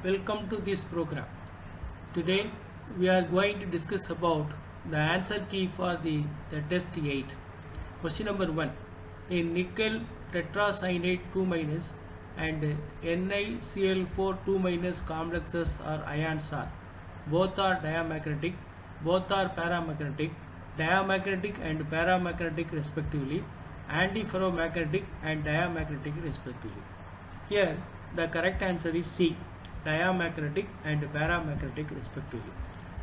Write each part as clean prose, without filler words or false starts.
Welcome to this program. Today we are going to discuss about the answer key for the test 8. Question number 1. In nickel tetracyanide 2- and NiCl4 2- complexes or ions are both are diamagnetic, both are paramagnetic, diamagnetic and paramagnetic respectively, antiferromagnetic and diamagnetic respectively. Here the correct answer is C, diamagnetic and paramagnetic respectively.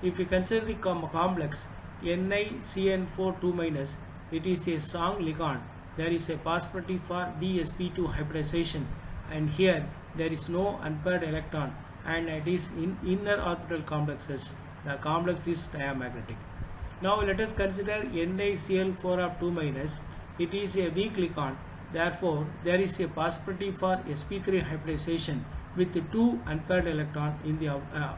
If we consider the complex NiCN4 2-, it is a strong ligand. There is a possibility for dsp2 hybridization, and here there is no unpaired electron, and it is in inner orbital complexes. The complex is diamagnetic. Now let us consider NiCl4 of 2-. It is a weak ligand. Therefore, there is a possibility for sp3 hybridization with 2 unpaired electron in the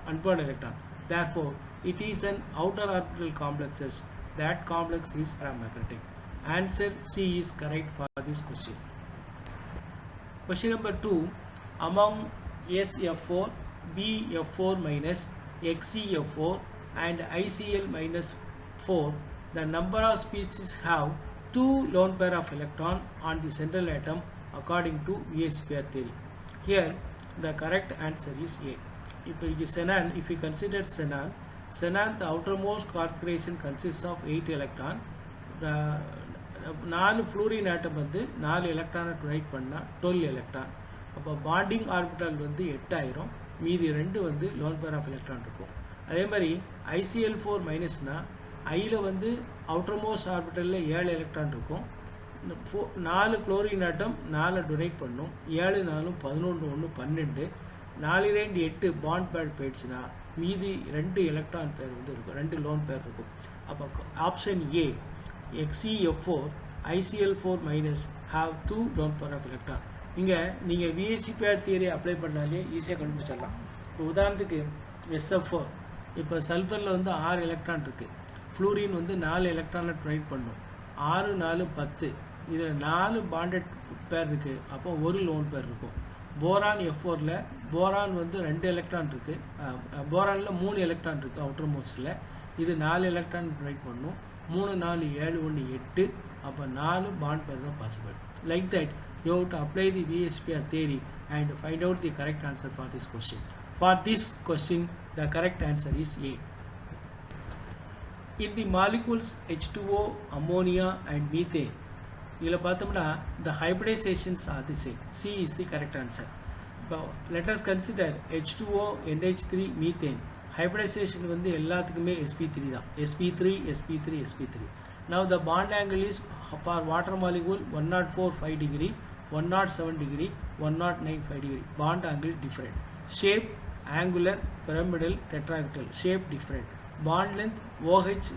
unpaired electron. Therefore, it is an outer orbital complexes. That complex is paramagnetic. Answer C is correct for this question. Question number 2. Among SF4, BF4-, XCF4 and ICl-4, the number of species have 2 lone pair of electron on the central atom according to VS pair theory. Here the correct answer is A. If we consider xenon, the outermost configuration consists of 8 electron. 4 fluorine atom வந்து 4 electron donate பண்ணா 12 electron. அப்போ bonding orbital வந்து 8 ஆயிரும், மீதி 2 வந்து lone pair of electron இருக்கும். அதே மாதிரி ICl4- னா ஐல வந்து outermost orbital 7 electron இருக்கும். 4 chlorine atom 4 donate பண்ணும், 7 4 11 1 12, 4 2 8 bond pair போயிடுச்சுனா மீதி 2 electron pair வந்து இருக்கும், 2 lone pair இருக்கும். அப்போ option A, XCF4 ICl4- have 2 lone pair of electron. இங்க நீங்க VS pair theory அப்ளை பண்ணாலே ஈஸியா கண்டுபிடிச்சிடலாம். இப்போ உதாரணத்துக்கு SF4, இப்போ சல்ஃபர்ல வந்து 6 எலக்ட்ரான் இருக்கு, ஃப்ளூரின் வந்து 4 எலக்ட்ரானை டொனேட் பண்ணும், 6 4 10, இதில் 4 பாண்டட் பேர் இருக்கு, அப்போ ஒரு லோன் பேர் இருக்கும். போரான் F4ல போரான் வந்து 2 எலக்ட்ரான் இருக்கு, போரானில் 3 எலக்ட்ரான் இருக்கு அவுட்டர் மோஸ்ட்ல, இது 4 எலக்ட்ரான் டொனேட் பண்ணும், 3 4 7 1 8, அப்போ 4 பாண்ட் பேர் தான் possible. Like that you have to apply the VS pair theory and find out the correct answer for this question. For this question, the correct answer is A. In the molecules H2O, ammonia and methane, இதில் பார்த்தோம்னா the hybridizations are the same. C is the correct answer. Now, let us consider H2O, NH3, methane. Hybridization வந்து எல்லாத்துக்குமே sp3 தான், sp3 sp3 sp3. Now the bond angle is for water molecule 104.5 degree, 107 degree, 109.5 degree. Bond angle different. Shape angular, pyramidal, tetrahedral. Shape different. Bond length OH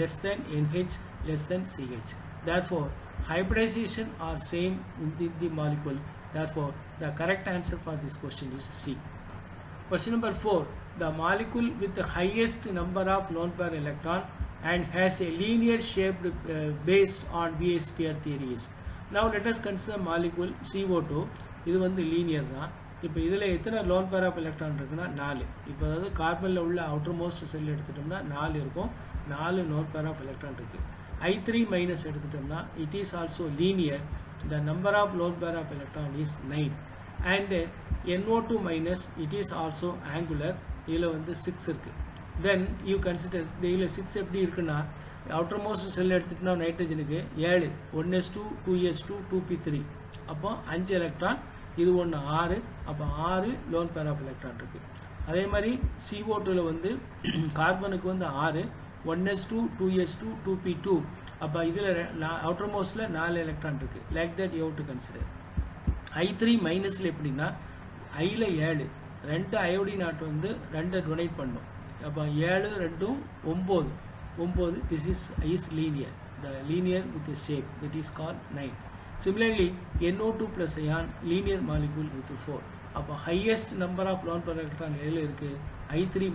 less than NH less than CH. Therefore, hybridization are same within the molecule. Therefore, the correct answer for this question is C. Question number 4. The molecule with the highest number of lone pair electron and has a linear shape based on VS pair theories. Now let us consider molecule CO2. இது வந்து linear தான். இப்போ இதில் எத்தனை lone pair of electron இருக்குன்னா 4. இப்போ அதாவது கார்பனில் உள்ள outermost cell எடுத்துட்டோம்னா 4 இருக்கும், 4 lone pair of electron இருக்கு. I3- எடுத்துட்டோம்னா it is also linear. The number of lone pair of electron is 9. And NO2- it is also angular. இதில் வந்து 6 இருக்கு. Then you consider இதில் 6 எப்படி இருக்குன்னா outermost cell எடுத்துட்டோம்னா நைட்ரஜனுக்கு 7, 1s2 2s2 2p3, அப்போ 5 எலக்ட்ரான், இது ஒன்று 6, அப்போ 6 லோன் பேர் ஆஃப் எலக்ட்ரான் இருக்கு. அதே மாதிரி CO2ல வந்து கார்பனுக்கு வந்து 6, 1s2 2s2 2p2, அப்போ இதில் outermostல 4 எலக்ட்ரான் இருக்கு. Like that you have to consider. I3- எப்படின்னா ஐல 7, 2 அயோடின் ஆட் வந்து 2 டொனேட் பண்ணும், அப்போ 7 2 9, this is linear. The linear with a shape, that is called 9. Similarly, NO2 plus ion linear molecule with 4. அப்போ highest number of lone pair electron எதில் இருக்கு? I3-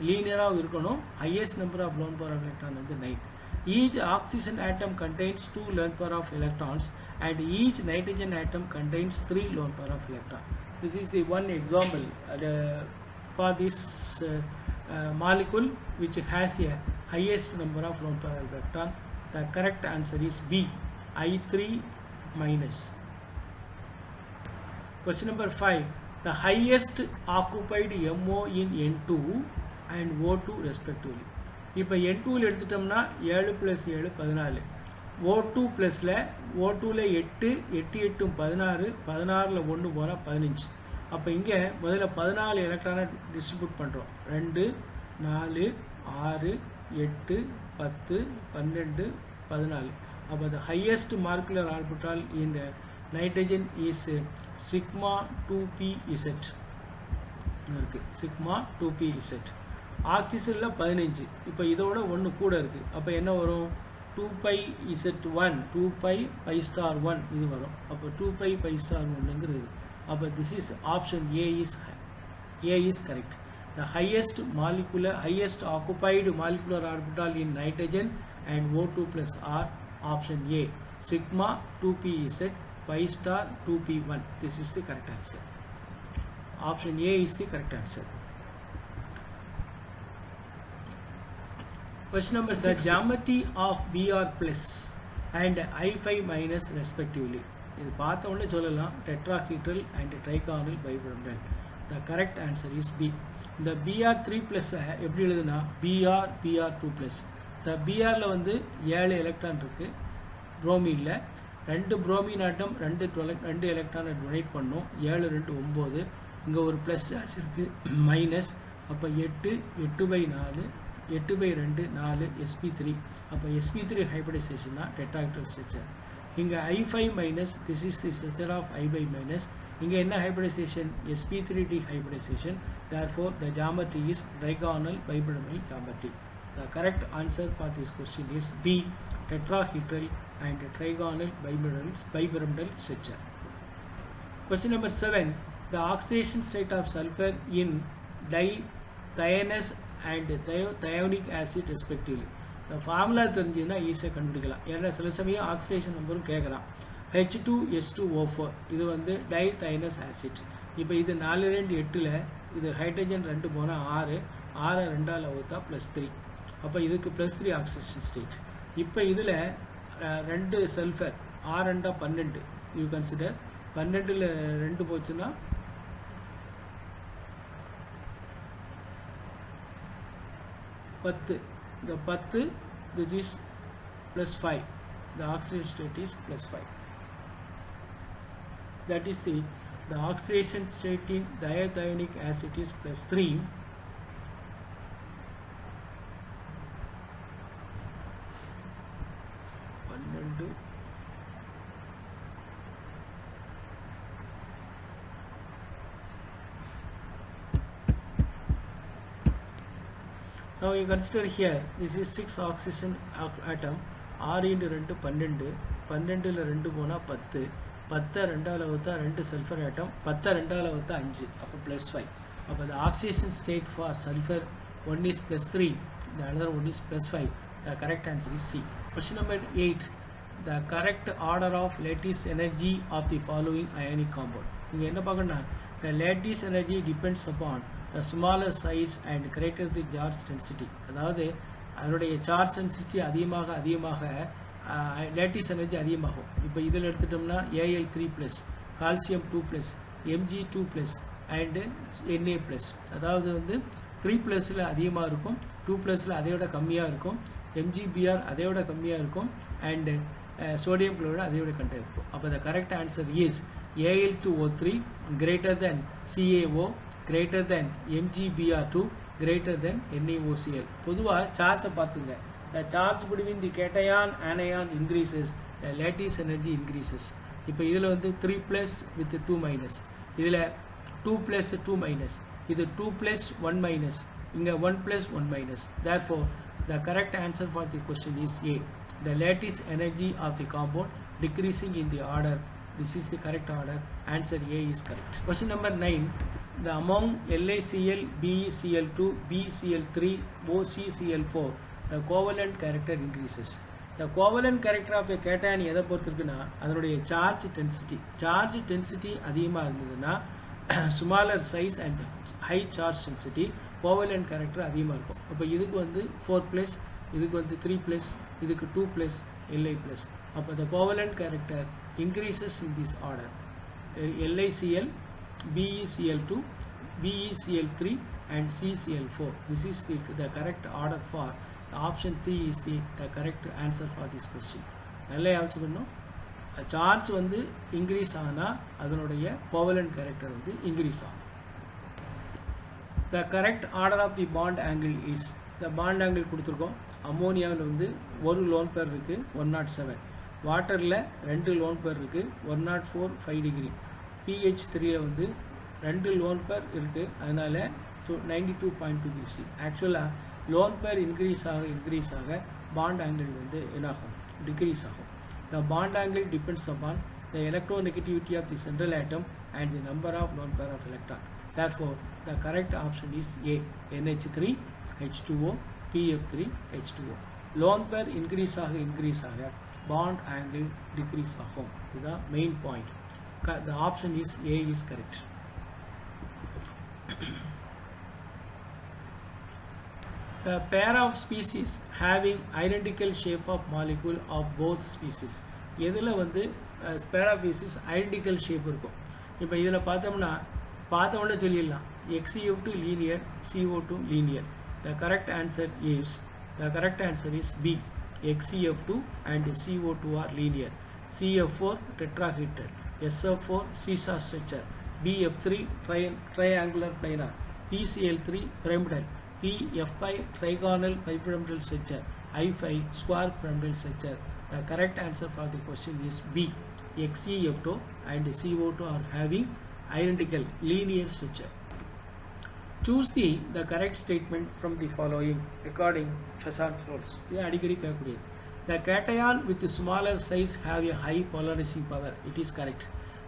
linear-ஆக இருக்கணும், highest number of lone pair electron வந்து 9. Each oxygen atom contains 2 lone pair of electrons and each nitrogen atom contains 3 lone pair of electron. This is the one example for this molecule which has the highest number of lone pair electron. The correct answer is B, I3 minus. Question number 5. The highest occupied MO in N2 and O2 respectively. இப்போ N2ல எடுத்துட்டோம்னா 7 + 7 14. O2 ப்ளஸில் O2ல 8 8 8 16 16ல் 1 போனால் 15. அப்போ இங்கே முதல்ல 14 எலக்ட்ரானை distribute பண்ணுறோம். 2 4 6 8 10 12 14. அப்போ the highest molecular orbital in the nitrogen is sigma 2pz. sigma 2pz. ஆக்சிஜனில் 15. இப்போ இதோட ஒன்று கூட இருக்குது. அப்போ என்ன வரும்? 2πz1 2π1 இது வரும். அப்போ 2π1ங்கிறது. அப்போ this is option A is correct. The highest occupied molecular orbital in nitrogen and O2 plus R, option A, sigma 2pz pi star 2p1. This is the correct answer. Option A is the correct answer. Question number 6. The geometry of Br plus and I5 minus respectively. இது பார்த்த உடனே சொல்லலாம் tetrahedral and trigonal bipyramidal. The correct answer is B. இந்த Br3 plus எப்படி எழுதுனா Br2 plus. The Brல வந்து 7 electron இருக்கு. புரோமின்ல 2 bromine ஆட்டம் 2 எலக்ட்ரானை டொனேட் பண்ணோம். 7 2 9. இங்க ஒரு பிளஸ் சார்ஜ் இருக்கு மைனஸ். அப்ப 8 8/4 8/2 4 sp3. அப்ப sp3 hybridization தான் tetrahedral structure. இங்க I5 minus, this is the structure of I5 minus. இங்க என்ன hybridization? sp3 dehybridization. Therefore the geometry is trigonal bipyramidal geometry. The correct answer for this question is B, tetrahedral and trigonal bipyramidal structure. Question number 7. The oxidation state of sulfur in dithianous and thionic acid respectively. The formula தெரிஞ்சினா ஈஸியா கண்டுபிடிக்கலாம். ஏன்னா சில சமயம் oxidation நம்பரும் கேக்குறான். H2S2O4 இது வந்து dithianous acid. இப்போ இது 4 2 8ல இது ஹைட்ரஜன் 2 போனா 6 6 2ஆல வகுத்தா +3. அப்ப இதுக்கு +3 ஆக்சிடேஷன் ஸ்டேட். இப்போ இதுல 2 சல்ஃபர் 6 2 12. யூ கன்சிடர் 12ல 2 போச்சுனா 10. The 10, this is +5. The oxidation state is +5. That is the oxidation state in dithionic acid is +3. Now you consider here, this is 6 oxygen atom, 6 into 2 12, 12ல 2 போனா 10, 10 2ஆல வகுத்தா 2 sulfur atom, 10 2ஆல வகுத்தா 5, அப்ப +5. அப்ப the oxidation state for sulfur, one is +3, the other one is +5. The correct answer is C. Question number 8. The correct order of lattice energy of the following ionic compound. இங்க என்ன பார்க்கணும்னா, the lattice energy depends upon the smaller size and greater the charge density. அதாவது அதனுடைய charge density அதிகமாக lattice energy அதிகமாகும். இப்போ இதில் எடுத்துட்டோம்னா Al3+, calcium 2+, Mg2+ and Na+. அதாவது வந்து 3+ல அதிகமாக இருக்கும், 2+ல அதையோட கம்மியாக இருக்கும், MgBr அதையோட கம்மியாக இருக்கும் and sodium chloride அதையோட கம்மியாக இருக்கும். அப்போ the correct answer is Al2O3 greater than CaO greater than MgBr2 greater than NaOCl. பொதுவா சார்ஜ் பார்த்துங்க. The charge between the cation anion increases, the lattice energy increases. இப்போ இதுல வந்து 3+ with 2-, இதுல 2+ 2-, இது 2+ 1-, இங்க 1+ 1-. Therefore the correct answer for the question is A. The lattice energy of the compound decreasing in the order. This is the correct order. Answer A is correct. Question number 9. The among LaCl, BeCl2, BCl3, OCCl4, the covalent character increases. The covalent character of a cation எதை பொறுத்து இருக்குன்னா அதனுடைய charge density அதிகமாக இருந்ததுன்னா smaller size and high charge density covalent character அதிகமாக இருக்கும். அப்போ இதுக்கு வந்து 4+, இதுக்கு வந்து 3+, இதுக்கு 2+, Li+. அப்போ the covalent character increases in this order. LiCl, BeCl2, BeCl3 and CCl4. This is the correct order for option 3 is the correct answer for this question. நல்லா யோசிக்கணும். சார்ஜ் வந்து இன்க்ரீஸ் ஆனால் அதனுடைய கோவலன்ட் கேரக்டர் வந்து increase ஆகும். The correct order of the bond angle is, the bond angle கொடுத்துருக்கோம். அம்மோனியாவில் வந்து ஒரு லோன் பேர் இருக்குது 107, வாட்டரில் 2 லோன் பேர் இருக்குது 104 5 டிகிரி, pH3 வந்து 2 லோன் பேர் இருக்குது, அதனால் 92.2 டிகிரி. ஆக்சுவலாக லோன் பேர் இன்க்ரீஸ் ஆக பாண்ட் ஆங்கிள் வந்து என்னாகும், டிக்ரீஸ் ஆகும். The bond angle depends upon the electronegativity of the central atom and the number of lone pair of electron. Therefore, the correct option is A, NH3 H2O PF3 H2O. Lone pair increase ஆக bond angle decrease ஆகும். This is the main point. The option is A is correct. The pair of species having identical shape of molecule of both species. எதில் வந்து pair of species identical shape இருக்கும். இப்போ இதில் பார்த்தோம்னா சொல்லிடலாம் XCF2 linear, CO2 linear. The correct answer is B. XCF2 and CO2 are linear. CF4 tetrahedral, SF4 seesaw structure, BF3 triangular planar, PCl3 pyramidal, P5 trigonal bipyramidal structure, I5 square pyramidal structure. The correct answer for the question is B. XCF2 and CO2 are having identical linear structure. Choose the correct statement from the following according Fasant rules. The cation with smaller size have a high polarizing power. It is correct.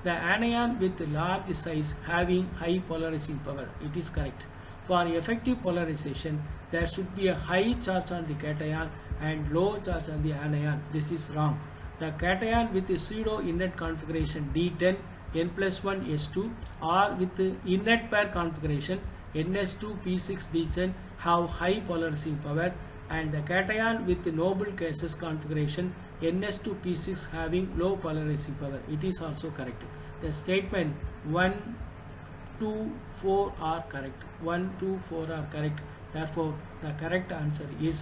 The anion with large size having high polarizing power. It is correct. For effective polarization, there should be a high charge on the cation and low charge on the anion. This is wrong. The cation with the pseudo inert configuration D10 N+1 S2 or with the inert pair configuration NS2 P6 D10 have high polarizing power, and the cation with the noble cases configuration NS2 P6 having low polarizing power. It is also correct. The statement 1, 2, 4 are correct. 1, 2, 4 are correct. Therefore, the correct answer is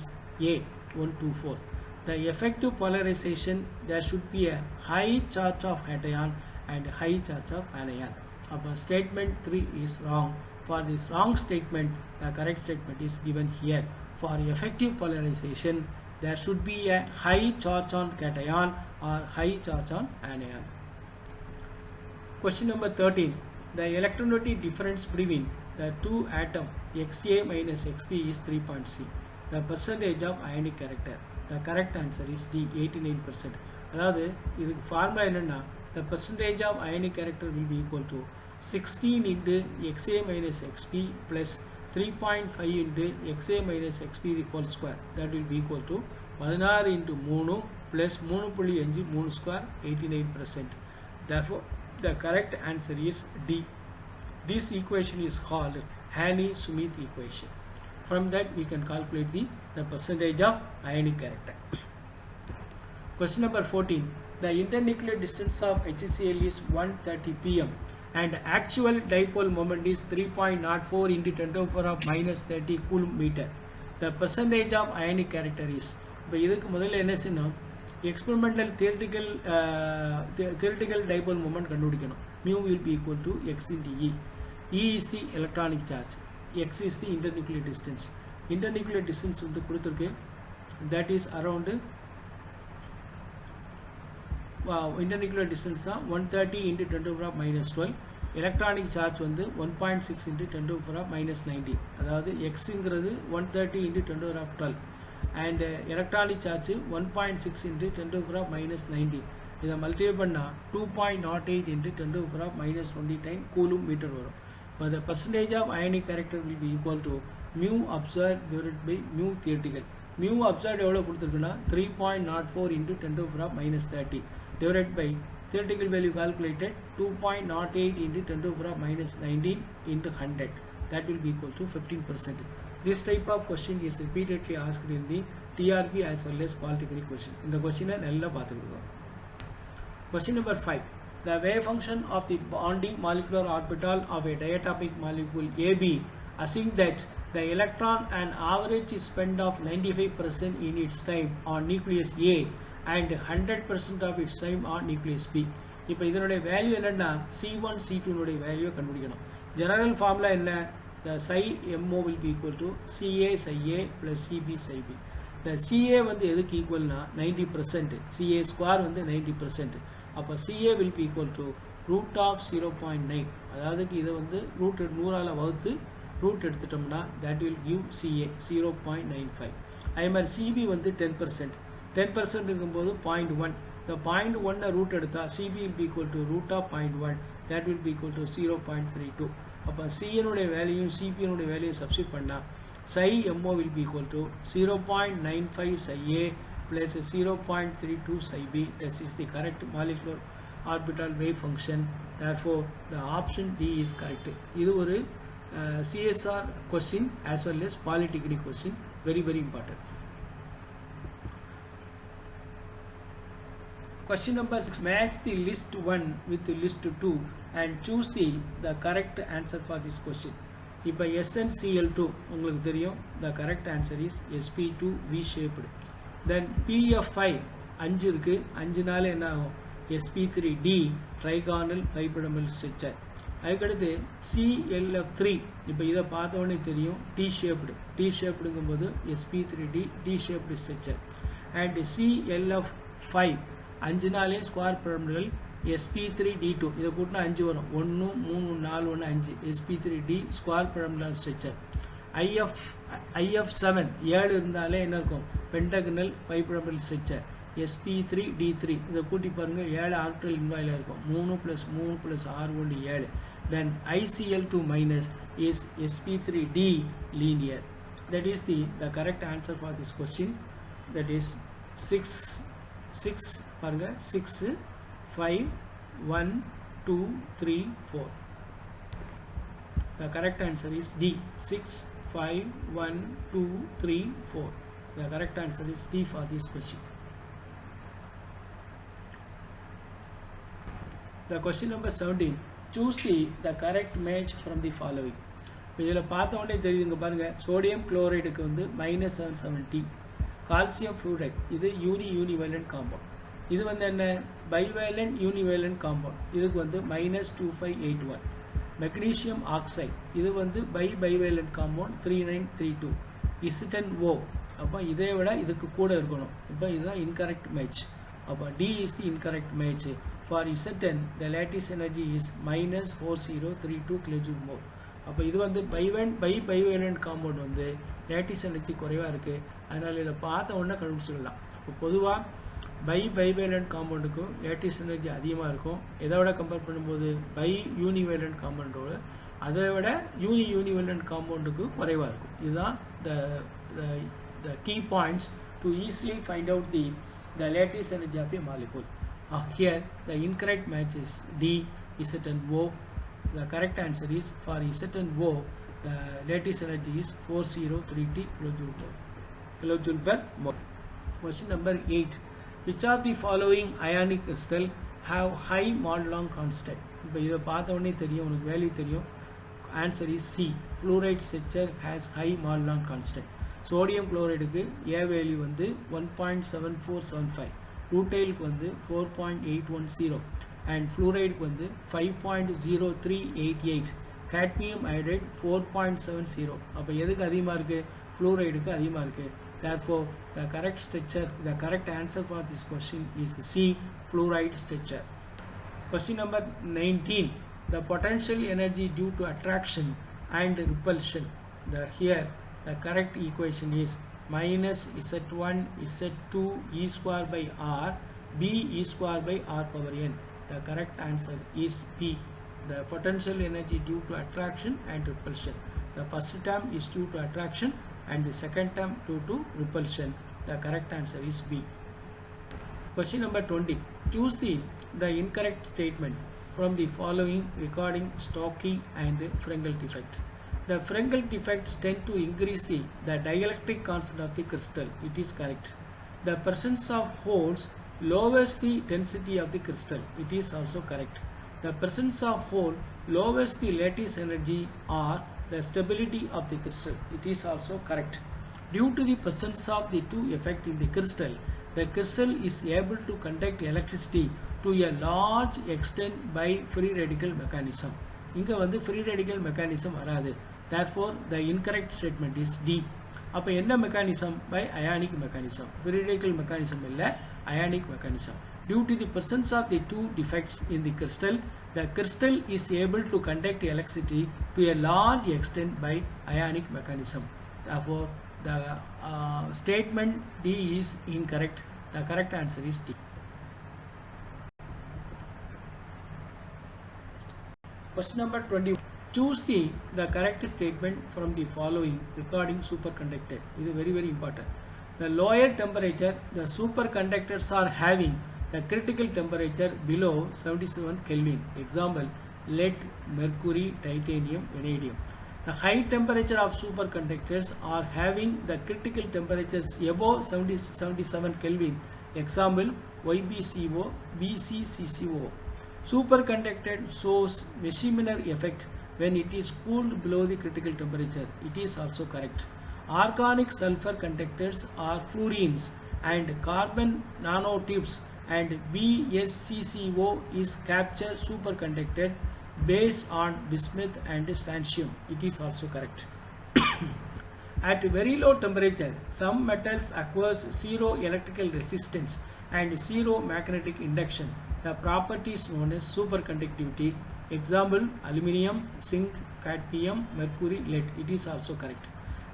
A, 1, 2, 4. The effective polarization, there should be a high charge of cation and high charge of anion. Our statement 3 is wrong. For this wrong statement, the correct statement is given here. For effective polarization, there should be a high charge on cation or high charge on anion. Question number 13. The electronegativity difference between the two atoms XA minus XB is 3.3. The percentage of ionic character. The correct answer is D, 89%. அதாவது இதுக்கு formula என்னன்னா, the percentage of ionic character will be equal to 16 into XA minus XB plus 3.5 into XA minus XB the whole square. That will be equal to 16 into 3 plus 3.5 3 square 89%. Therefore, the correct answer is D. This equation is called Haney-Smith equation. From that we can calculate the percentage of ionic character. Question number 14. The internuclear distance of HCl is 130 pm and actual dipole moment is 3.04 into 10 to the power of minus 30 coulomb meter. The percentage of ionic character is, இப்போ இதுக்கு முதல்ல என்ன செய்யணும், experimental theoretical dipole moment கண்டுபிடிக்கணும். Mu will be equal to x into E. E is the electronic charge, x is the internuclear distance. Internuclear distance வந்து கொடுத்திருக்கு, that is around internuclear distance 130 into 10 to the power of minus 12. electronic charge வந்து 1.6 into 10 to the power of minus 19. அதாவது x ங்கிறது 130 into 10 to the power of 12 and electronic charge 1.6 into 10 to the power of minus 19. இதை multiply பண்ணா 2.08 into 10 to the power of minus 29 coulomb meter வரும். But the percentage of ionic character will be equal to mu observed divided by mu theoretical. Mu observed எவ்வளவு கொடுத்திருக்குன்னா 3.04 into 10 to the power of minus 30 divided by Theoretical value calculated 2.08 into 10 to the power minus 19 into 100. That will be equal to 15%. This type of question is repeatedly asked in the TRP as well as polytechnic question. In the question, question number 5. The wave function of the bonding molecular orbital of a diatomic molecule AB, assuming that the electron and average is spent of 95% in its time on nucleus A and 100% of its time on nucleus B. இப்போ இதனுடைய value என்னன்னா C1 C2 னுடைய value கண்டுபிடிக்கணும். General formula என்ன? The psi MO will be equal to CA psi A plus CB psi B. The CA வந்து எதுக்கு ஈக்குவல்னா 90%, CA square வந்து 90%. அப்போ CA will be equal to root of 0.9. அதாவது இதை வந்து ரூட் 100ஆல வகுத்து ரூட் எடுத்துட்டோம்னா that will give CA 0.95. அதே மாதிரி CB வந்து 10%. 10% இருக்கும்போது 0.1. The 0.1 root எடுத்தா CB will be equal to root of 0.1. That will be equal to 0.32. அப்போ CN உடைய வேல்யூ CP உடைய வேல்யூ சப்ஸ்டிட் பண்ணா psi MO will be equal to 0.95 psi A plus 0.32 psi B. This is the correct molecular orbital wave function. Therefore, the option D is correct. இது ஒரு CSR question as well as polytechnic question. Very important. Question number 6. Match the list 1 with the list 2 and choose the correct answer for this question. இப்போ SnCl2 உங்களுக்கு தெரியும். The correct answer is sp2 V shaped. Then PF5 5 இருக்கு. 5 நால என்ன ஆகும்? sp3D trigonal bipyramidal structure. அதுக்கடுத்து ClF3 இப்போ இதை பார்த்த உடனே தெரியும் T shapedங்கும்போது sp3D T shaped structure. And ClF5 5 நாலே ஸ்கொயர் பிரமிடல் sp3D2 இதை கூட்டினா 5 வரும். 1 3 4 1 5 sp3D square pyramidal structure. IF7 7 இருந்தாலே என்ன இருக்கும்? பென்டகனல் பைபிரமிடல் ஸ்ட்ரக்சர் sp3D3 இதை கூட்டி பாருங்க 7 ஆர்பிட்டல் இன்வாயில இருக்கும். 3 + 3 + 6 1 7. Then ICl2 minus is sp3D linear. That is the correct answer for this question. That is 6 பாருங்க 6 5 1 2 3 4. The correct answer is D. 6 5 1 2 3 4. The correct answer is D for this question. The question number 17. Choose the correct match from the following. இதில் பார்த்த உடனே தெரியுதுங்க பாருங்க. Sodium குளோரைடுக்கு வந்து -770. Calcium fluoride இது யூனிவேலண்ட் compound. இது வந்து என்ன? Bivalent யூனிவேலண்ட் compound. இதுக்கு வந்து -2581. மெக்னீசியம் ஆக்சைடு இது வந்து பைவேலண்ட் காம்பவுண்ட் 3932. இசிட்டன் O அப்போ இதை விட இதுக்கு கூட இருக்கணும். இப்போ இதுதான் இன்கரெக்ட் மேட்ச். அப்போ D is the incorrect match. For Zn the lattice energy is -4032 kJ/mol. அப்போ இது வந்து பைவேலண்ட் காம்பவுண்ட் வந்து lattice energy குறைவாக இருக்குது. அதனால் இதை பார்த்த உடனே கண்டுபிடிச்சிடலாம். இப்போ பொதுவாக பைவேலண்ட் காம்பவுண்டுக்கும் lattice energy அதிகமாக இருக்கும். எதை விட கம்பேர் பண்ணும்போது யூனிவேலண்ட் காம்பவுண்டோட அதை விட யூனிவேலண்ட் காம்பவுண்டுக்கு குறைவாக இருக்கும். இதுதான் the key points to easily find out the lattice energy of a molecule. Here the incorrect match is D, Zn-O. The correct answer is for Zn-O the lattice energy is 4030 kJ/mol. Question number 8. Which of the following ionic crystal have high Maudlong constant? இப்போ இதை பார்த்த உடனே தெரியும் உனக்கு value தெரியும். Answer is C. Fluoride structure has high Maudlong constant. Sodium குளோரைடுக்கு A value வந்து 1.7475. ரூட்டைலுக்கு வந்து 4.810 and ஃப்ளூரைடுக்கு வந்து 5.0388. cadmium iodide 4.70. அப்போ எதுக்கு அதிகமாக இருக்குது? ஃப்ளூரைடுக்கு அதிகமாக இருக்குது. Therefore, the correct answer for this question is C. Fluoride structure. Question number 19. The potential energy due to attraction and repulsion. Here the correct equation is -Z1 Z2 E square by R B E square by R power n. The correct answer is B. The potential energy due to attraction and repulsion. The first term is due to attraction and the second term due to repulsion. The correct answer is B. Question number 20. Choose the incorrect statement from the following regarding Stokes and Frenkel defect. The Frenkel defects tend to increase the dielectric constant of the crystal. It is correct. The presence of holes lowers the density of the crystal. It is also correct. The presence of hole lowers the lattice energy or the stability of the crystal. It is also correct. Due to the presence of the two effects in the crystal is able to conduct electricity to a large extent by free radical mechanism. இங்க வந்து free radical mechanism வராது. Therefore, the incorrect statement is D. அப்ப என்ன mechanism? By ionic mechanism. Free radical mechanism இல்ல, ionic mechanism. Due to the presence of the two defects in the crystal is able to conduct electricity to a large extent by ionic mechanism. Therefore, the statement D is incorrect. The correct answer is D. Question number 20. Choose the correct statement from the following regarding superconductor. This is very important. The lower temperature, the superconductors are having the critical temperature below 77 Kelvin. Example, lead, mercury, titanium, vanadium. The high temperature of superconductors are having the critical temperatures above 77 Kelvin. Example, YbCO, BcCCO. Superconductor shows Weissenberg effect when it is cooled below the critical temperature. It is also correct. Organic sulfur conductors are fluorines and carbon nanotubes, and BsCCO is captured superconductor based on bismuth and strontium. It is also correct. At very low temperature, some metals acquires zero electrical resistance and zero magnetic induction. The property is known as superconductivity. Example, aluminium, zinc, cadmium, mercury, lead. It is also correct.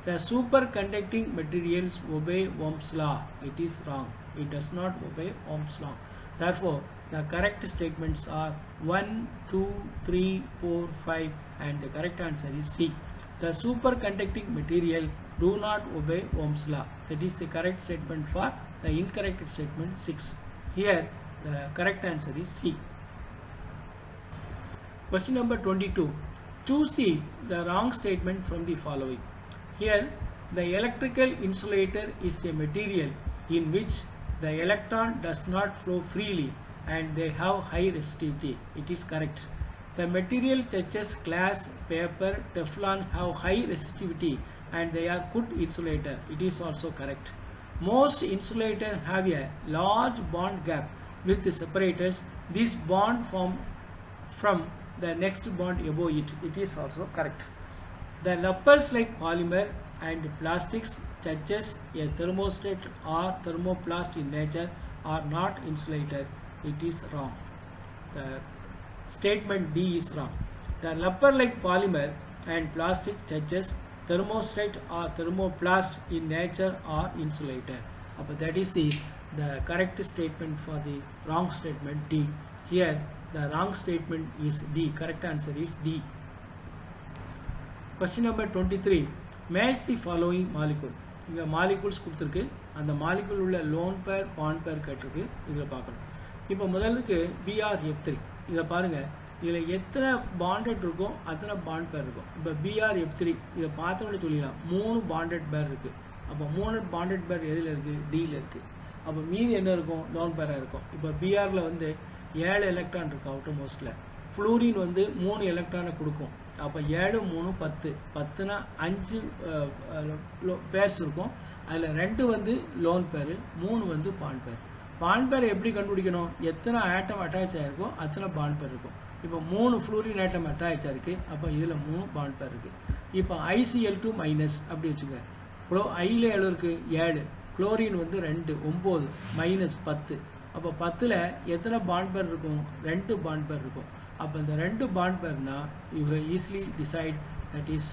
The superconducting materials obey Ohm's law. It is wrong. It does not obey Ohm's law. Therefore, the correct statements are 1, 2, 3, 4, 5, and the correct answer is C. The superconducting material do not obey Ohm's law. That is the correct statement for the incorrect statement 6. Here, the correct answer is C. Question number 22. Choose the wrong statement from the following. Here, the electrical insulator is a material in which the electron does not flow freely and they have high resistivity. It is correct. The material such as glass, paper, Teflon have high resistivity and they are good insulator. It is also correct. Most insulators have a large bond gap with the separators. This bond form from the next bond above it. It is also correct. The uppers like polymer and plastics such as a thermostat or thermoplast in nature are not insulated. It is wrong. The statement D is wrong. The upper like polymer and plastic such as thermostat or thermoplast in nature are insulated. But that is the correct statement for the wrong statement D. Here the wrong statement is D. Correct answer is D. Question number 23. Match the following molecule. இங்க molecules கொடுத்திருக்கு. அந்த molecule உள்ள lone pair bond pair கேட்டிருக்கு. இதுல பார்க்கணும். இப்போ முதலுக்கு BrF3. இத பாருங்க. இதுல எத்தனை bonded இருக்கோ அத்தனை bond pair இருக்கும். இப்போ BrF3 இத பார்த்தோம்னு சொல்லிடலாம். 3 bonded pair இருக்கு. அப்ப 3 bonded pair எதில இருக்கு? D ல இருக்கு. அப்ப மீதி என்ன இருக்கும்? lone pair இருக்கும். இப்போ Br ல வந்து 7 எலக்ட்ரான் இருக்கு outermostல. ஃப்ளூரின் வந்து 3 எலக்ட்ரானை கொடுக்கும். அப்ப 7 3 10. 10னா 5 பேர்ஸ் இருக்கும். அதுல 2 வந்து லோன் பேர், 3 வந்து பாண்ட் பேர். பாண்ட் பேர் எப்படி கண்டுபிடிக்கணும்? எத்தனை ஆட்டம் அட்டாச் ஆயிருக்கோ அத்தனை பாண்ட் பேர் இருக்கும். இப்போ 3 ஃப்ளூரின் ஆட்டம் அட்டாச் ஆயிருக்கு. அப்ப இதுல 3 பாண்ட் பேர் இருக்கு. இப்போ ICl2 மைனஸ் அப்படி வச்சுங்க. ஐல எவ்வளவு இருக்கு? 7. குளோரின் வந்து 2 9 மைனஸ் 10. அப்ப 10ல எத்தனை பாண்ட் பேர் இருக்கும்? 2 பாண்ட் பேர் இருக்கும். அப்ப இந்த 2 பாண்ட் பேர்னா you can easily decide that is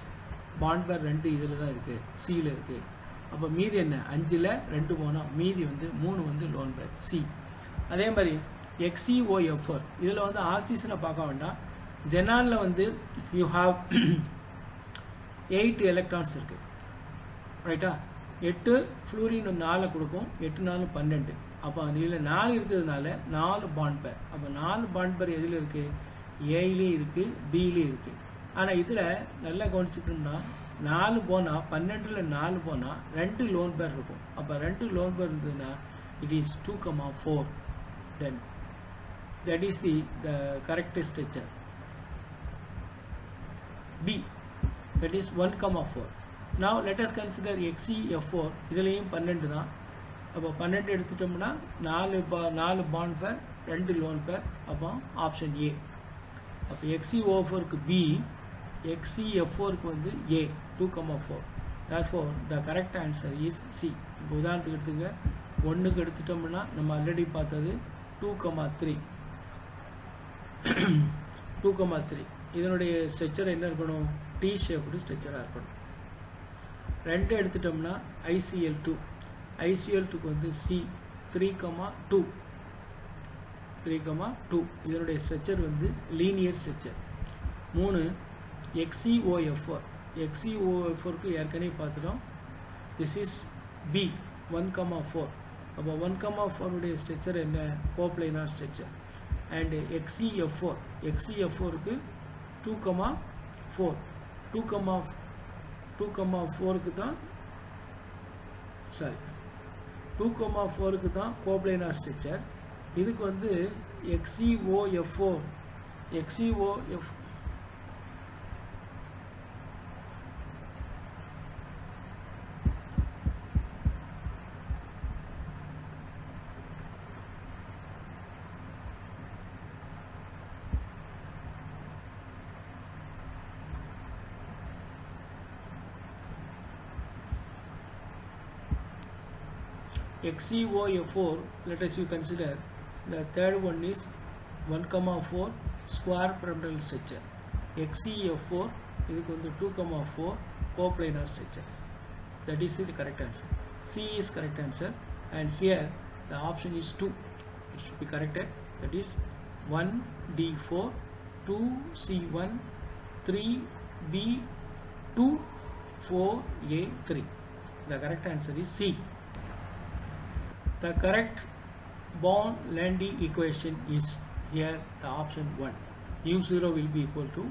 bond பேர் 2 இதுல தான் இருக்கு, C ல இருக்கு. அப்ப மீதி என்ன? 5ல 2 போனா மீதி வந்து 3 வந்து லோன் பேர் C. அதே மாதிரி XeOF4 இதுல வந்து ஆக்சிஜனை பார்க்க வேண்டாம். xenonல வந்து you have 8 electrons இருக்கு. ரைட்டா? 8 ஃப்ளூரின் 4 கொடுக்கும். 8 4 12. அப்போ இதில் 4 இருக்கிறதுனால 4 பாண்ட் பேர். அப்போ 4 பாண்ட் பேர் எதில் இருக்குது? ஏலையும் இருக்குது, பிலையும் இருக்குது. ஆனால் இதில் நல்லா கவனிச்சுக்கணும்னா 4 போனால் 12ல் 4 போனால் 2 லோன் பேர் இருக்கும். அப்போ 2 லோன் பேர் இருந்ததுன்னா it is 2,4. then that is the correct structure. B, that is 1,4. now let us consider XeF4. இதிலையும் 12 தான். அப்போ 12 எடுத்துட்டோம்னா 4 பாண்ட் பேர், 2 லோன் பேர். அப்போ ஆப்ஷன் ஏ. அப்போ XeO4க்கு B, XeF4க்கு வந்து A, 2,4. therefore the correct answer is C. இப்போ உதாரணத்துக்கு எடுத்துங்க, 1க்கு எடுத்துட்டோம்னா நம்ம ஆல்ரெடி பார்த்தது 2,3. 2,3 இதனுடைய ஸ்ட்ரக்சர் என்ன இருக்கணும்? டி ஷேப்டு ஸ்ட்ரக்சராக இருக்கணும். 2 எடுத்துட்டோம்னா ICL2. ICL2க்கு வந்து C, 3,2. 3,2 இதனுடைய ஸ்ட்ரக்சர் வந்து லீனியர் ஸ்ட்ரக்சர். 3 XeOF4. XeOF4க்கு ஏற்கனவே பார்த்துட்டோம். This is B, 1,4. அப்போ 1,4 உடைய ஸ்ட்ரக்சர் என்ன? கோப்ளைனார் ஸ்ட்ரக்சர். And XeF4. XeF4க்கு 2,4. 2,4க்கு தான் 2,4க்கு தான் கோப்ளைனார் ஸ்ட்ரக்சர். இதுக்கு வந்து XeOF4. XeOF XeOF4, let us consider the third one is 1,4 square pyramidal structure. XeF4 இதுக்கு வந்து 2,4 coplanar structure. That is the correct answer. C is correct answer, and here the option is 2. It should be corrected. That is 1D4, 2C1, 3B2, 4A3. The correct answer is C. The correct Born-Landy equation is here the option 1. U0 will be equal to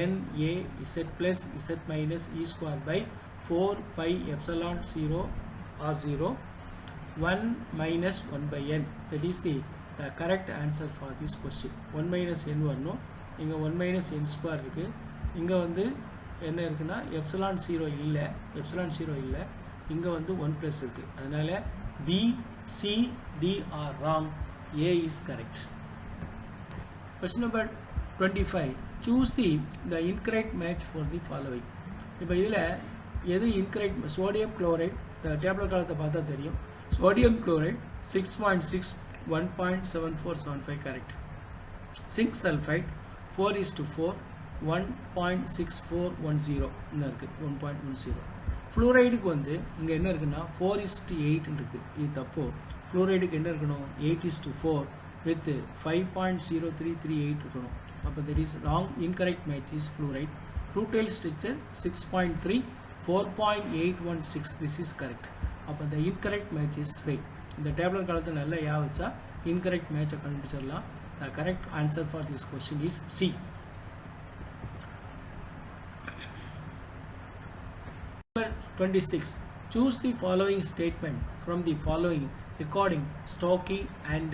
NAZ plus Z minus E square by 4 pi epsilon 0 R0 1 minus 1 by N. That is the correct answer for this question. 1 minus N வரணும். இங்க 1 minus N square இருக்கு. இங்க வந்து என்ன இருக்குன்னா epsilon 0 இல்லை. epsilon 0 இல்லை. இங்க வந்து 1 plus இருக்கு. அதனால B, C, D are wrong. A is correct. Question number 25. Choose the incorrect match for the following. இப்போ இதில் எது incorrect? sodium chloride. The tablet காலத்தை பார்த்தா தெரியும். sodium chloride 6.6, 1.7475 correct. zinc sulfide 4:4, 1.6410 இன்னும் இருக்கு 1.10. ஃப்ளூரைடுக்கு வந்து இங்கே என்ன இருக்குன்னா 4:8 இருக்கு. இது தப்போ. ஃப்ளூரைடுக்கு என்ன இருக்கணும்? 8:4 with 5.0338 இருக்கணும். அப்போ that is wrong. Incorrect match is fluoride. Rutile structure 6.3, 4.816. This is correct. அப்போ the incorrect match is 3. இந்த டேப்லெட் காலத்தை நல்லா வச்சா incorrect match கண்டுபிடிச்சிடலாம். The correct answer for this question is C. 26. Choose the following statement from the following recording Stokes and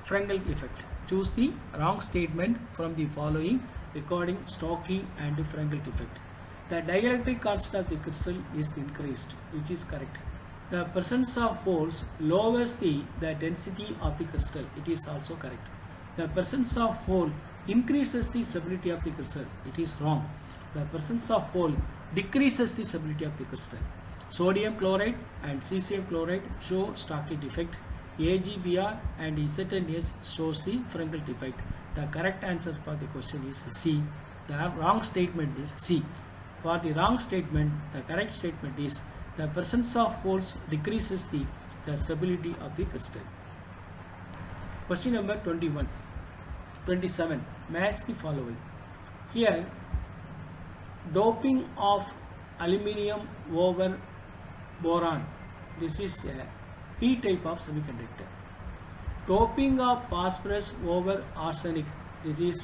Frankel effect. Choose the wrong statement from the following recording Stokes and Frankel effect. The dielectric constant of the crystal is increased, which is correct. The presence of holes lowers the density of the crystal. It is also correct. The presence of hole increases the stability of the crystal. It is wrong. The presence of hole decreases the stability of the crystal. Sodium chloride and cesium chloride show Stokes defect. AgBr and ZnS shows the Frankel defect. The correct answer for the question is C. The wrong statement is C. For the wrong statement, the correct statement is the presence of holes decreases the stability of the crystal. Question number 21. 27. Match the following. Here, doping of aluminium over boron. This is P type of semiconductor. Doping of phosphorus over arsenic, this is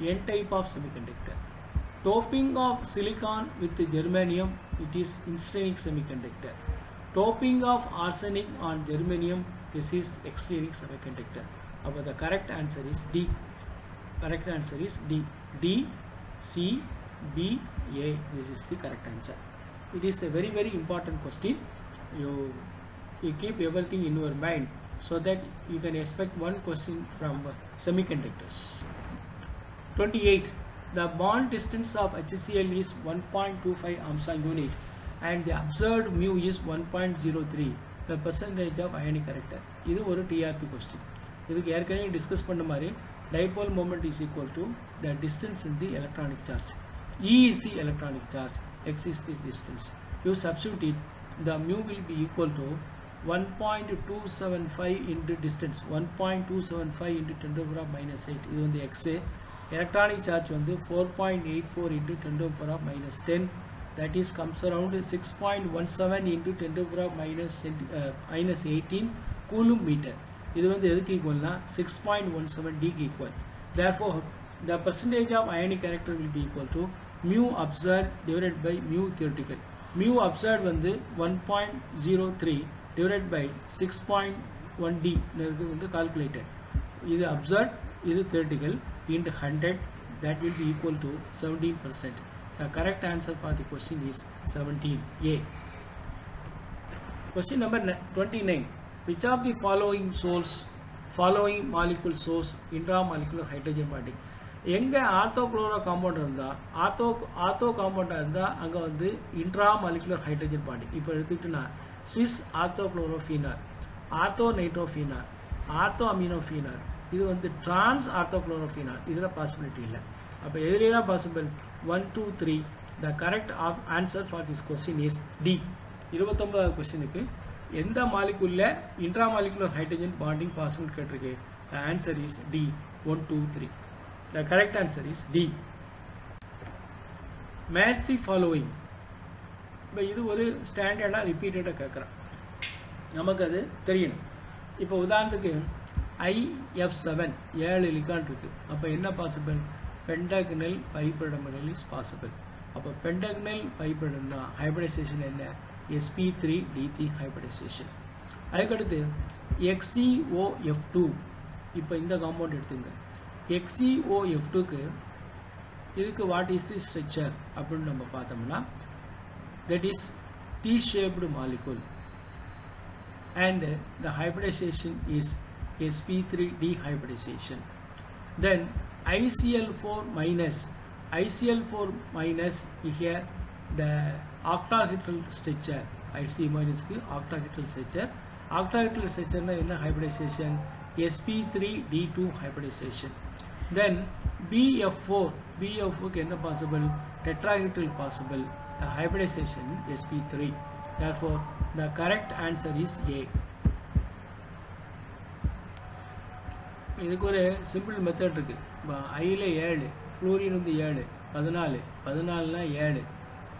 N type of semiconductor. Doping of silicon with germanium, it is instanic semiconductor. Doping of arsenic on germanium, this is extrinsic semiconductor. But the correct answer is D. Correct answer is D. D, C, B, A. This is the correct answer. It is a very, very important question. You keep everything in your mind so that you can expect one question from semiconductors. 28. The bond distance of HCl is 1.25 Armstrong unit and the observed mu is 1.03. The percentage of ionic character. This is a TRP question. This is we discuss dipole moment is equal to the distance in the electronic charge. E is the electronic charge, X is the distance. You substitute it, the mu will be equal to 1.275 into distance, 1.275 into 10 to the power minus 8. This is the X. Electronic charge on the 4.84 into 10 to the power minus 10. That is comes around 6.17 into 10 to the power minus 18 coulomb meter. This is equal to 6.17 D equal. Therefore, the percentage of ionic character will be equal to mu observed divided by mu theoretical. Mu observed வந்து 1.03 divided by 6.1 D calculated. This observed, this theoretical into 100, that will be equal to 17%. The correct answer for the question is 17A. Question number 29. Which of the following molecule source intramolecular hydrogen bonding? எங்க ஆர்த்தோக்ளோரோ compound இருந்தா ortho காம்பவுண்டா இருந்தா அங்க வந்து intramolecular hydrogen bonding. இப்போ எடுத்துக்கிட்டோம்னா sis ஆர்த்தோக்ளோரோஃபீனால், ortho நைட்ரோஃபீனால், ortho அமினோஃபீனால், இது வந்து trans ஆர்த்தோக்ளோரோஃபீனால். இதுல பாசிபிலிட்டி இல்லை. அப்போ எதுலாம் possible? 1, 2, 3. The correct answer for this question is D. 29வது கொஸ்டினுக்கு எந்த மாலிகுல்ல இன்ட்ராமாலிகுலர் ஹைட்ரஜன் பாண்டிங் பாசிபிள் கேட்டிருக்கு? The answer is D. 1, 2, 3. The correct answer is D. Match the following. இப்போ இது ஒரு ஸ்டாண்டர்டாக ரிப்பீட்டடாக கேட்குறேன், நமக்கு அது தெரியணும். இப்போ உதாரணத்துக்கு IF7 7 எலிகான் இருக்கு. அப்போ என்ன possible? Pentagonal bipyramidal is possible. அப்போ பென்டாகனல் பைபெடம்னா ஹைபிரிடைசேஷன் என்ன? sp3d3 hybridisation. அதுக்கடுத்து XeOF2. இப்போ இந்த காம்பவுண்ட் எடுத்துங்க. XeOF2க்கு இதுக்கு வாட் இஸ் தி ஸ்ட்ரக்சர் அப்படின்னு நம்ம பார்த்தோம்னா, that is T-shaped molecule and the hybridization is sp3d hybridization. Then ICl4 minus here the octahedral structure. IC minus க்கு octahedral structure. Octahedral structure na enna hybridization? sp3d2 hybridization. Then BF4 க்கு என்ன possible? Tetrahedral possible. The hybridization sp3. Therefore, the correct answer is A. இதுக்கு ஒரு simple method இருக்கு. ஐல 7, fluorine வந்து 7, 14, 14னா 7.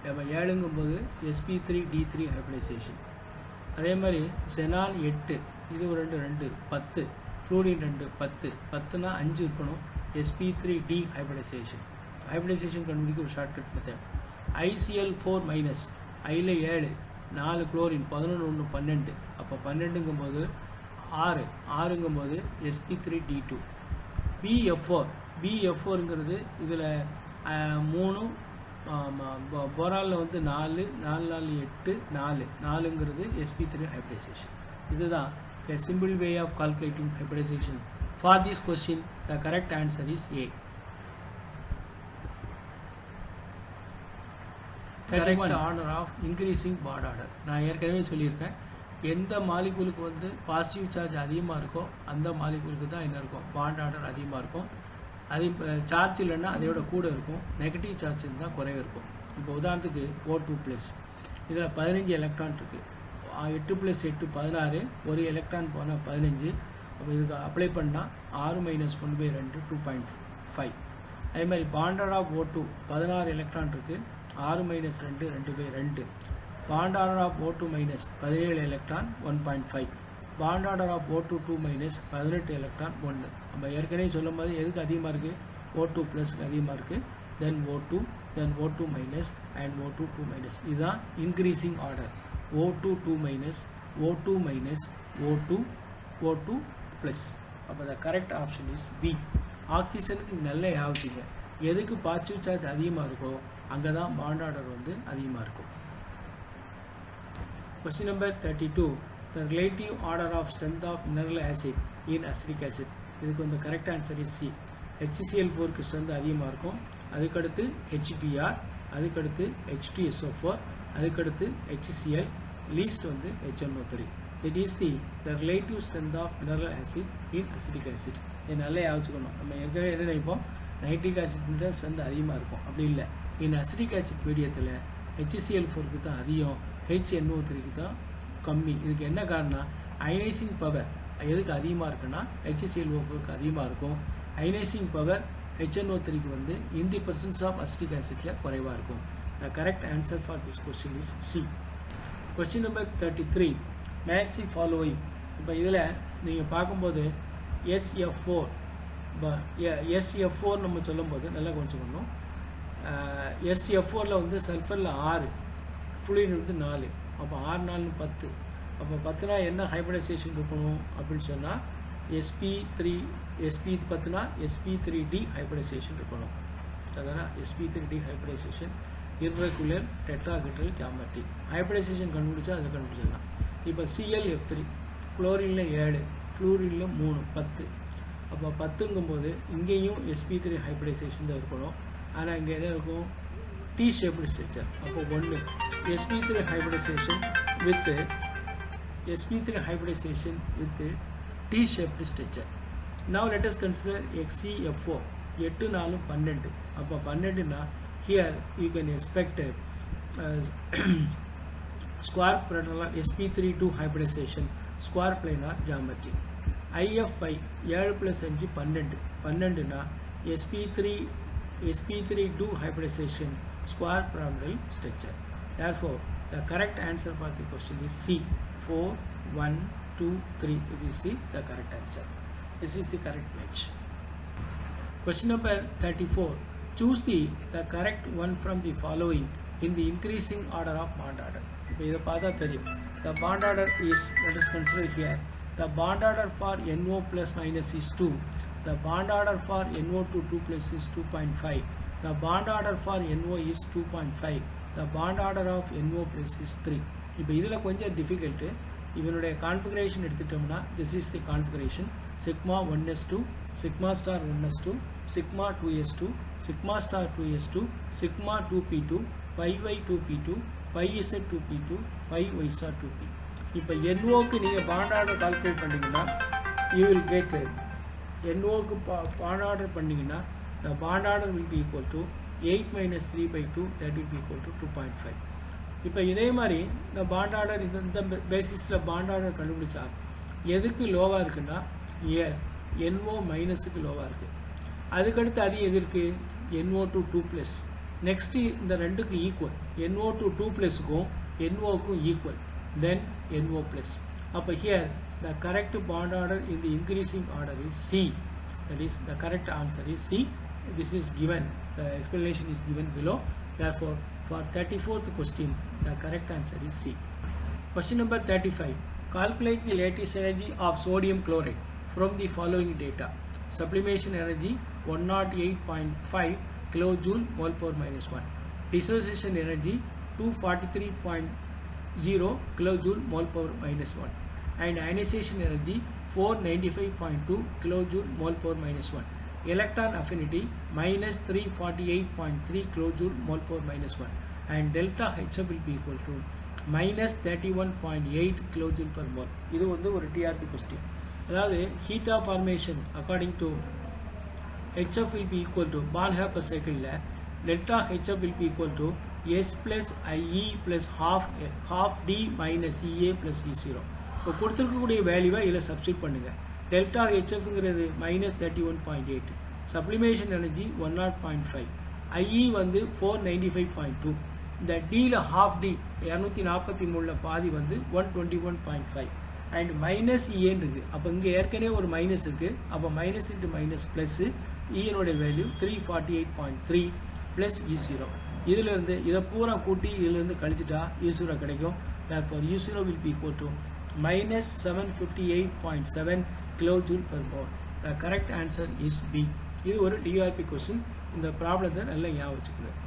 அப்போ 7ங்கும்போது sp3d3 hybridisation. அதே மாதிரி செனான் 8, இது ஒரு 2, 10, ஃப்ளூரின் 2, 10, 10னா 5 இருக்கணும். sp3d hybridisation. ஹைபிரிடைசேஷன் கண்டுபிடிக்க ஒரு shortcut method. ICl4 minus ஐல 7, 4 chlorine 11, 1, 12. அப்போ 12ங்கும்போது 6, 6ங்கும்போது sp3d2. BF4ங்கிறது இதில் 3, போரானில் வந்து 4, 4, 4, 8, 4ங்கிறது sp3 hybridization. இதுதான் a simple way of calculating hybridization. For this question, the correct answer is A. Correct order of increasing bond order. நான் ஏற்கனவே சொல்லியிருக்கேன், எந்த மாலிகுலுக்கு வந்து பாசிட்டிவ் சார்ஜ் அதிகமாக இருக்கோ அந்த மாலிகுலுக்கு தான் என்ன இருக்கும்? பாண்ட் ஆர்டர் அதிகமாக இருக்கும். அது சார்ஜ் இல்லைன்னா அதையோட கூட இருக்கும். நெகட்டிவ் சார்ஜ் இருந்தால் குறைவு இருக்கும். இப்போ உதாரணத்துக்கு O2+, இதில் 15 எலக்ட்ரான் இருக்குது. 8 + 8 16, ஒரு எலக்ட்ரான் போனால் 15. அப்போ இதுக்கு அப்ளை பண்ணால் 6 - 1/2 2.5. அதே மாதிரி bond order of O2 16 electron இருக்குது. 6 - 2 2/2. Bond order of O2- 17 electron 1.5. bond order of O2 2 minus 18 electron 1 நம்ம ஏற்கனவே சொல்லும்போது எதுக்கு அதிகமாக இருக்குது O2 plus அதிகமாக இருக்குது then O2 minus and O2 2 minus இதுதான் increasing order O2 2 minus O2 minus O2 plus அப்போ the correct option is B ஆக்சிஜனுக்கு நல்ல யாவச்சிங்க எதுக்கு பாசிட்டிவ் சார்ஜ் அதிகமாக இருக்கோ அங்கே தான் பாண்ட் ஆர்டர் வந்து அதிகமாக இருக்கும். Question number 32 the relative order of strength of mineral acid in acidic acid இதுக்கு வந்து correct answer is C HCl4 க்கு strength அதிகமாக இருக்கும் அதுக்கடுத்து HBr அதுக்கடுத்து H2SO4 அதுக்கடுத்து HCl least வந்து HNO3 that is the relative strength of mineral acid in acidic acid இது நல்லா யோசிச்சுக்கணும். நம்ம ஏற்கனவே என்ன நினைப்போம் நைட்ரிக் ஆசிட் strength அதிகமாக இருக்கும் அப்படி இல்லை in acidic acid மீடியத்தில் HCl4 க்கு தான் அதிகம் HNO3 க்கு தான் கம்மி. இதுக்கு என்ன காரணம் அயனைசிங் பவர் எதுக்கு அதிகமாக இருக்குன்னா HCl4 க்கு அதிகமாக இருக்கும் அயனைசிங் பவர் HNO3 க்கு வந்து in the presence of acidic acidல குறைவாக இருக்கும். The correct answer for this question is C. Question number 33 match the following இப்போ இதில் நீங்கள் பார்க்கும்போது SF4 SF4 நம்ம சொல்லும்போது நல்லா கொஞ்சம் SF4ல வந்து சல்ஃபரில் 6 ஃப்ளூரின் வந்து 4 அப்போ 6 4 10 அப்போ 10னா என்ன ஹைபிரிடைசேஷன் இருக்கணும் அப்படின்னு சொன்னால் SP 10னா SP3D ஹைபிரிடைசேஷன் இருக்கணும் அதானா SP3D hybridisation irregular tetrahedral geometry hybridisation கண்டுபிடிச்சா அதை கண்டுபிடிச்சிடலாம். இப்போ ClF3 குளோரினில் 7 ஃப்ளூரினில் 3 10 அப்போ 10ங்கும்போது இங்கேயும் SP3 ஹைபிரிடைசேஷன் தான் இருக்கணும் ஆனால் இங்கே என்ன இருக்கும் T shaped structure அப்போ 1 SP3 hybridization with T shaped structure. Now let us consider XCF4 8 4 12 அப்போ 12 னா here you can expect square planar SP3 2 hybridization square planar geometry. IF5 7 plus 5 12 னா SP3 2 hybridization square pyramidal structure. Therefore, the correct answer for the question is C 4 1 2 3. This is the correct answer. This is the correct match. Question number 34. Choose the correct one from the following in the increasing order of bond order. The bond order is, let us consider here, the bond order for NO plus minus is 2. The bond order for NO2 2 plus is 2.5. The bond order for NO is 2.5. The bond order of NO plus is 3. இப்போ இதில் கொஞ்சம் difficult இவனுடைய configuration எடுத்துட்டோம்னா this is the configuration sigma 1s2 sigma star 1s2 sigma 2s2 sigma star 2s2 sigma 2p2 pi y 2p2 pi z 2p2 pi y star 2p. இப்போ NOக்கு நீங்கள் bond order calculate பண்ணிங்கன்னா you will get NOக்கு bond order பண்ணிங்கன்னா the bond order will be equal to 8 minus 3 by 2 that will be equal to 2.5. இப்போ இதே மாதிரி இந்த பாண்ட் ஆர்டர் இந்த பேசிஸில் பாண்ட் ஆர்டர் கண்டுபிடிச்சா எதுக்கு லோவாக இருக்குன்னா NO மைனஸுக்கு லோவாக இருக்குது. அதுக்கடுத்து அது எது இருக்குது NO2 2 ப்ளஸ். நெக்ஸ்ட்டு இந்த ரெண்டுக்கு ஈக்குவல் NO2 2 ப்ளஸுக்கும் NOக்கும் ஈக்குவல் தென் NO ப்ளஸ். அப்போ here the correct bond order in the increasing order is C. That is the correct answer is C. This is given, the explanation is given below. Therefore, for 34th question, the correct answer is C. Question number 35. Calculate the lattice energy of sodium chloride from the following data. Sublimation energy 108.5 kilojoule mole power minus 1. Dissociation energy 243.0 kilojoule mole power minus 1. And ionization energy 495.2 kilojoule mole power minus 1. Electron affinity minus 348.3 kilojoule mole power minus 1. And delta HF will be equal to minus 31.8 kilojoule per mole. இது வந்து ஒரு TRP question. அதாவது heat of formation according to HF will be equal to Bonhoeffer cycle delta HF will be equal to S plus IE plus half D minus EA plus E0. இப்போ கொடுத்துருக்கக்கூடிய வேல்யூவை இதில் substitute பண்ணுங்கள். Delta ஹெச்எஃப்ங்கிறது minus 31.8, sublimation energy 100.5, IE வந்து 495.2, இந்த டியில் half D 243 பாதி வந்து 121.5, அண்ட் மைனஸ் இஏன்னு இருக்குது. அப்போ இங்கே ஏற்கனவே ஒரு மைனஸ் இருக்குது. அப்போ மைனஸ் இன்ட்டு மைனஸ் ப்ளஸ்ஸு இனுடைய வேல்யூ 348.3 ப்ளஸ் E0. இதிலிருந்து இதை பூரா கூட்டி இதிலிருந்து கழிச்சிட்டா E0 கிடைக்கும். therefore E0 will be equal to minus 758.7 kilojoule per mole. The correct answer is B. இது ஒரு DRP question. இந்த ப்ராப்ளத்தை நல்லா ஞாபகம் வச்சுக்கணும்.